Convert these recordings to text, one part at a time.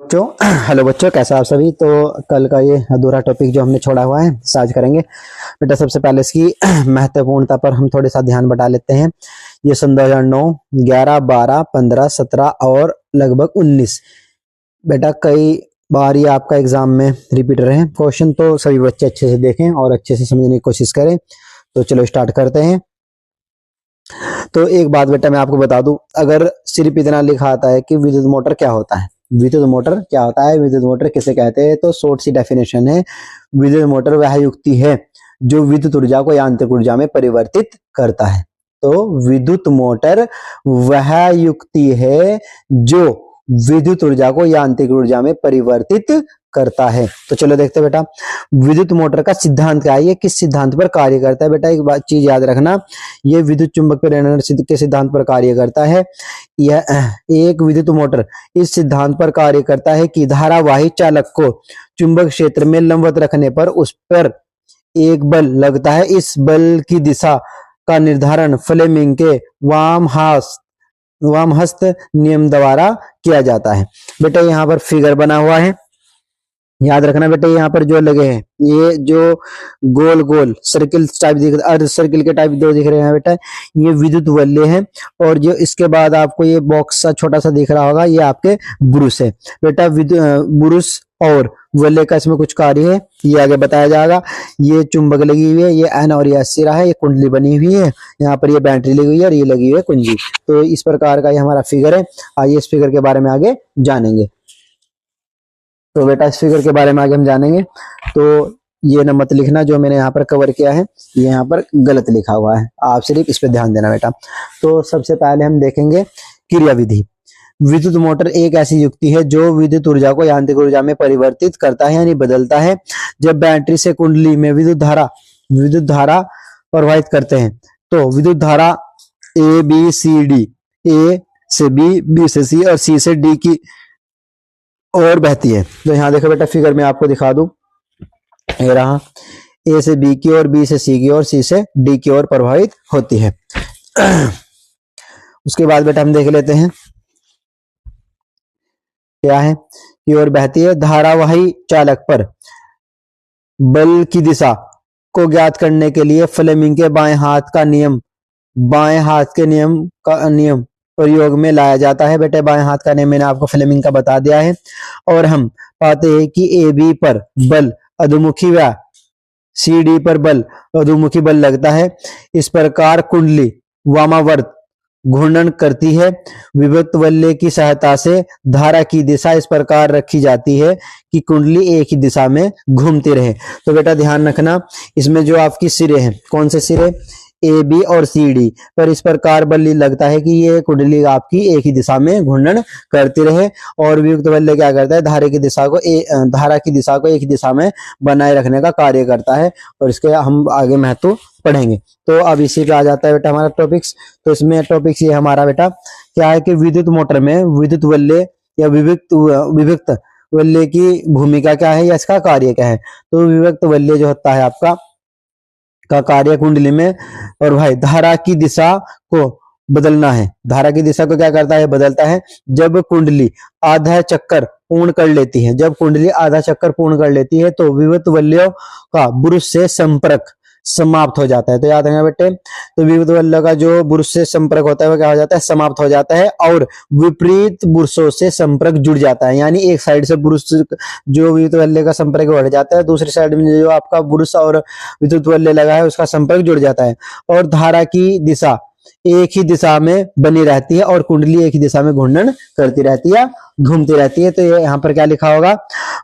बच्चों हेलो बच्चों, कैसा आप सभी। तो कल का ये अधूरा टॉपिक जो हमने छोड़ा हुआ है आज करेंगे। बेटा सबसे पहले इसकी महत्वपूर्णता पर हम थोड़े सा ध्यान बटा लेते हैं। ये सन 2009, 11, 12, 15, 17 और लगभग 19। बेटा कई बार ये आपका एग्जाम में रिपीट रहे हैं क्वेश्चन, तो सभी बच्चे अच्छे से देखें और अच्छे से समझने की कोशिश करें। तो चलो स्टार्ट करते हैं। तो एक बात बेटा मैं आपको बता दूं, अगर सिर्फ इतना लिखा आता है कि विद्युत मोटर क्या होता है, विद्युत मोटर क्या होता है, विद्युत मोटर किसे कहते हैं, तो शॉर्ट सी डेफिनेशन है, विद्युत मोटर वह युक्ति है जो विद्युत ऊर्जा को यांत्रिक ऊर्जा में परिवर्तित करता है। तो विद्युत मोटर वह युक्ति है जो विद्युत ऊर्जा को यांत्रिक ऊर्जा में परिवर्तित करता है। तो चलो देखते हैं बेटा, विद्युत मोटर का सिद्धांत क्या है, ये किस सिद्धांत पर कार्य करता है। बेटा एक बात चीज याद रखना, ये विद्युत चुंबक प्रेरण के सिद्धांत पर कार्य करता है। यह एक विद्युत मोटर इस सिद्धांत पर कार्य करता है कि धारावाही चालक को चुंबक क्षेत्र में लंबवत रखने पर उस पर एक बल लगता है। इस बल की दिशा का निर्धारण फ्लेमिंग के वामहस्त नियम द्वारा किया जाता है। बेटा यहाँ पर फिगर बना हुआ है, याद रखना बेटा। यहाँ पर जो लगे हैं ये जो गोल गोल सर्किल टाइप दिख अर्ध सर्किल के टाइप दो दिख रहे हैं बेटा, ये विद्युत वल्य हैं। और जो इसके बाद आपको ये बॉक्स सा छोटा सा दिख रहा होगा, ये आपके ब्रुश है बेटा। ब्रुश और वल्य का इसमें कुछ कार्य है, ये आगे बताया जाएगा। ये चुंबक लगी हुई है, ये एन और ये सिरा है, ये कुंडली बनी हुई है, यहाँ पर ये बैटरी लगी हुई है और ये लगी हुई है कुंजी। तो इस प्रकार का ये हमारा फिगर है। आइए इस फिगर के बारे में आगे जानेंगे। तो बेटा इस फिगर के बारे में आगे हम जानेंगे। तो ये न मत लिखना जो मैंने यहाँ पर कवर किया है, ये यहाँ पर गलत लिखा हुआ है, आप सिर्फ इस पे ध्यान देना बेटा। तो सबसे पहले हम देखेंगे क्रिया विधि। विद्युत मोटर एक ऐसी युक्ति है जो विद्युत ऊर्जा को यांत्रिक ऊर्जा में परिवर्तित करता है यानी बदलता है। जब बैटरी से कुंडली में विद्युत धारा प्रवाहित करते हैं तो विद्युत धारा ए बी सी डी, ए से बी, बी से सी और सी से डी की और बहती है। तो यहाँ देखो बेटा फिगर में आपको दिखा दूं, ये रहा, ए से बी की ओर, बी से सी की ओर, सी से डी की ओर प्रभावित होती है। उसके बाद बेटा हम देख लेते हैं क्या है, की ओर बहती है। धारावाही चालक पर बल की दिशा को ज्ञात करने के लिए फ्लेमिंग के बाएं हाथ के नियम प्रयोग में लाया जाता है। बेटे बाएं हाथ का नियम मैंने आपको फ्लेमिंग का बता दिया है। और हम पाते हैं कि ए बी पर बल अधोमुखी व सी डी पर बल अधोमुखी बल लगता है। इस प्रकार कुंडली वामावर्त घूर्णन करती है। विद्युत वल्य की सहायता से धारा की दिशा इस प्रकार रखी जाती है कि कुंडली एक ही दिशा में घूमती रहे। तो बेटा ध्यान रखना, इसमें जो आपकी सिरे हैं, कौन से सिरे, ए बी और सी डी पर इस प्रकार बल लगता है कि ये कुंडली आपकी एक ही दिशा में घूर्णन करती रहे। और विद्युत वल्य क्या करता है, धारा की दिशा को एक ही दिशा में बनाए रखने का कार्य करता है। और इसके हम आगे महत्व पढ़ेंगे। तो अब इसी पे आ जाता है बेटा हमारा टॉपिक्स। तो इसमें टॉपिक्स ये हमारा बेटा क्या है कि विद्युत मोटर में विद्युत वल्य या विभक्त वल्य की भूमिका क्या है या इसका कार्य क्या है। तो विभक्त वल्य जो होता है आपका का कार्य कुंडली में और भाई धारा की दिशा को बदलना है। धारा की दिशा को क्या करता है, बदलता है। जब कुंडली आधा चक्कर पूर्ण कर लेती है, तो विद्युत वल्यों का ब्रुश से संपर्क समाप्त हो जाता है। तो याद रखना बेटे, तो विद्युत वल्य का जो ब्रुश से संपर्क होता है वो क्या हो जाता है, समाप्त हो जाता है। और विपरीत ब्रुशों से संपर्क जुड़ जाता है, यानी एक साइड से ब्रुश जो विद्युत वल्य का संपर्क बढ़ जाता है, दूसरी साइड में जो आपका ब्रुश और विद्युत वल्य लगा है उसका संपर्क जुड़ जाता है। और धारा की दिशा एक ही दिशा में बनी रहती है और कुंडली एक ही दिशा में घूर्णन करती रहती है, घूमती रहती है। तो ये यहाँ पर क्या लिखा होगा,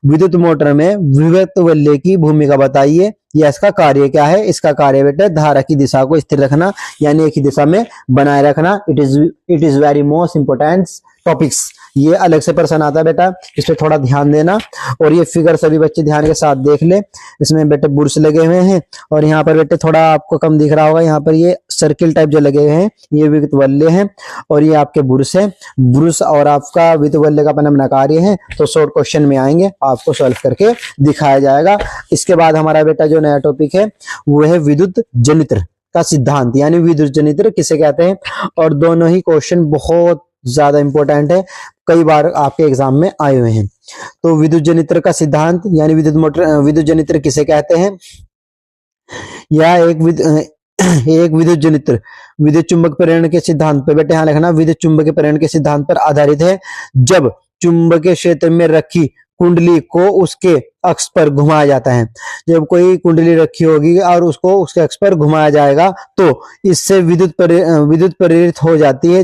विद्युत मोटर में विभक्त वल्य की भूमिका बताइए या इसका कार्य क्या है। इसका कार्य बेटे धारा की दिशा को स्थिर रखना यानी एक ही दिशा में बनाए रखना। It is very most important topics. ये अलग से प्रश्न आता है बेटा, इस पे थोड़ा ध्यान देना। और ये फिगर सभी बच्चे ध्यान के साथ देख ले। इसमें बेटे बुर्श लगे हुए हैं और यहाँ पर बेटे थोड़ा आपको कम दिख रहा होगा, यहाँ पर ये सर्किल टाइप जो लगे हुए हैं ये विद्युत वल्य हैं और ये आपके बुर्श है। बुर्श और आपका विद्युत वल्य का अपना कार्य है। तो शॉर्ट क्वेश्चन में आएंगे, आपको सॉल्व करके दिखाया जाएगा। इसके बाद हमारा बेटा जो नया टॉपिक है वो है विद्युत जनित्र का सिद्धांत, यानी विद्युत जनित्र किसे कहते हैं। और दोनों ही क्वेश्चन बहुत ज्यादा इंपॉर्टेंट है, कई बार आपके एग्जाम में आए हुए हैं। तो विद्युत जनित्र का सिद्धांत यानी विद्युत जनित्र किसे कहते हैं? यह एक विद्युत जनित्र विद्युत चुंबक प्रेरण के सिद्धांत पर, बेटे यहाँ लिखना, विद्युत चुंबकीय प्रेरण के सिद्धांत पर आधारित है। जब चुंबकीय क्षेत्र में रखी कुंडली को उसके अक्ष पर घुमाया जाता है, जब कोई कुंडली रखी होगी और उसको उसके अक्ष पर घुमाया जाएगा तो इससे विद्युत प्रेरित हो जाती है,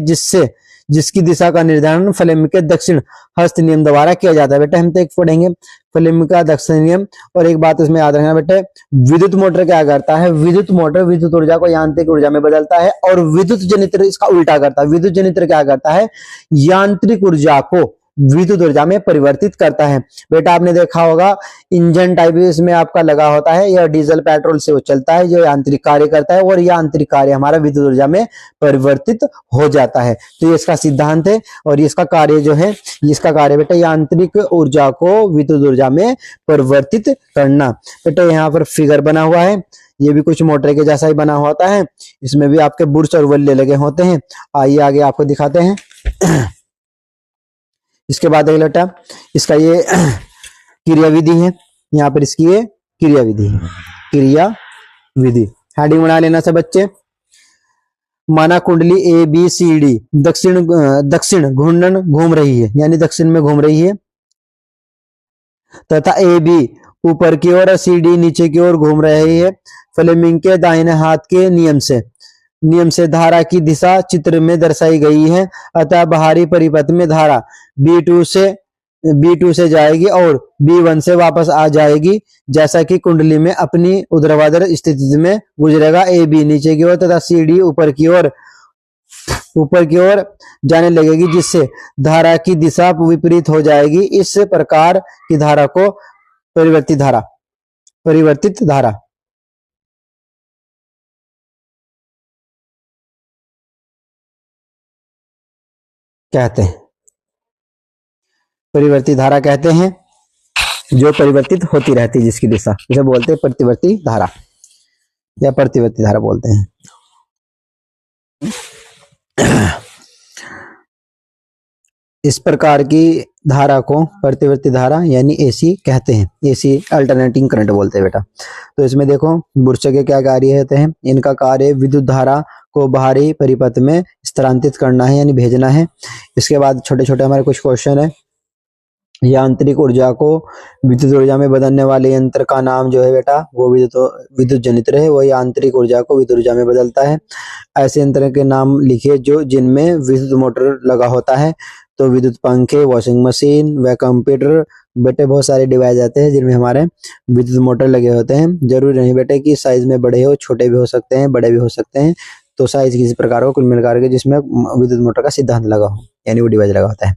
जिसकी दिशा का निर्धारण फ्लेमिंग के दक्षिण हस्त नियम द्वारा किया जाता है। बेटे हम तो एक पढ़ेंगे फ्लेमिंग का दक्षिण नियम। और एक बात इसमें याद रखना बेटे, विद्युत मोटर क्या करता है? विद्युत मोटर विद्युत ऊर्जा को यांत्रिक ऊर्जा में बदलता है, और विद्युत जनित्र इसका उल्टा करता है। विद्युत जनित्र क्या करता है? यांत्रिक ऊर्जा को विद्युत ऊर्जा में परिवर्तित करता है। बेटा आपने देखा होगा इंजन टाइप इसमें आपका लगा होता है, यह डीजल पेट्रोल से वो चलता है, जो यांत्रिक कार्य करता है, और यांत्रिक कार्य हमारा विद्युत ऊर्जा में परिवर्तित हो जाता है। तो ये इसका सिद्धांत है, और इसका कार्य जो है, इसका कार्य बेटा यांत्रिक ऊर्जा को विद्युत ऊर्जा में परिवर्तित करना। बेटा यहाँ पर फिगर बना हुआ है, ये भी कुछ मोटर के जैसा ही बना होता है, इसमें भी आपके बुर्श और वल्ले लगे होते हैं। आइए आगे आपको दिखाते हैं। इसके बाद बेटा इसका ये क्रिया विधि है, यहाँ पर इसकी ये क्रिया विधि है, क्रिया विधि। हेडिंग बना लेना सब बच्चे। माना कुंडली ए बी सी डी दक्षिण घूर्णन घूम रही है, यानी दक्षिण में घूम रही है, तथा ए बी ऊपर की ओर और सी डी नीचे की ओर घूम रही है। फ्लेमिंग के दाहिने हाथ के नियम से धारा की दिशा चित्र में दर्शाई गई है। अतः बाहरी परिपथ में धारा B2 से जाएगी और B1 से वापस आ जाएगी, जैसा कि कुंडली में अपनी ऊर्ध्वाधर स्थिति में गुजरेगा। AB नीचे की ओर तथा CD ऊपर की ओर जाने लगेगी, जिससे धारा की दिशा विपरीत हो जाएगी। इस प्रकार की धारा को परिवर्तित धारा कहते हैं। परिवर्ती धारा कहते हैं जो परिवर्तित होती रहती है, जिसकी दिशा, जिसे बोलते हैं प्रतिवर्ती धारा या प्रतिवर्ती धारा बोलते हैं। इस प्रकार की धारा को प्रतिवर्ती धारा यानी एसी कहते हैं, एसी अल्टरनेटिंग करंट बोलते हैं बेटा। तो इसमें देखो बुर्श के क्या कार्य होते हैं? इनका कार्य विद्युत धारा को बाहरी परिपथ में स्थानांतरित करना है, यानी भेजना है। इसके बाद छोटे छोटे हमारे कुछ क्वेश्चन है। यांत्रिक ऊर्जा को विद्युत ऊर्जा में बदलने वाले यंत्र का नाम जो है बेटा वो विद्युत जनित्र है। वो यांत्रिक ऊर्जा को विद्युत ऊर्जा में बदलता है। ऐसे यंत्र के नाम लिखिए जिनमें विद्युत मोटर लगा होता है। तो विद्युत पंखे, वॉशिंग मशीन, वैक्यूम कंप्यूटर, बेटे बहुत सारे डिवाइस आते हैं जिनमें हमारे विद्युत मोटर लगे होते हैं। जरूरी नहीं बेटे कि साइज में बड़े हो, छोटे भी हो सकते हैं, बड़े भी हो सकते हैं। तो साइज किसी प्रकार हो, कुल मिलकर के जिसमें विद्युत मोटर का सिद्धांत लगा हो, यानी वो डिवाइस लगा होता है।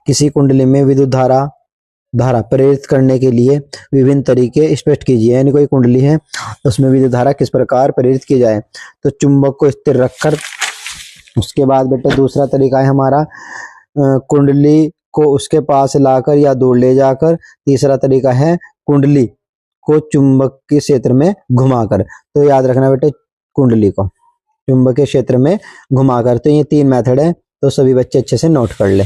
किसी कुंडली में विद्युत धारा प्रेरित करने के लिए विभिन्न तरीके स्पष्ट कीजिए। यानी कोई कुंडली है उसमें विद्युत धारा किस प्रकार प्रेरित की जाए? तो चुंबक को स्थिर रखकर। उसके बाद बेटा दूसरा तरीका है हमारा कुंडली को उसके पास लाकर या दूर ले जाकर। तीसरा तरीका है कुंडली को चुंबक के क्षेत्र में घुमाकर। तो याद रखना बेटे, कुंडली को चुंबकीय क्षेत्र में घुमाकर। तो ये 3 मेथड है, तो सभी बच्चे अच्छे से नोट कर ले।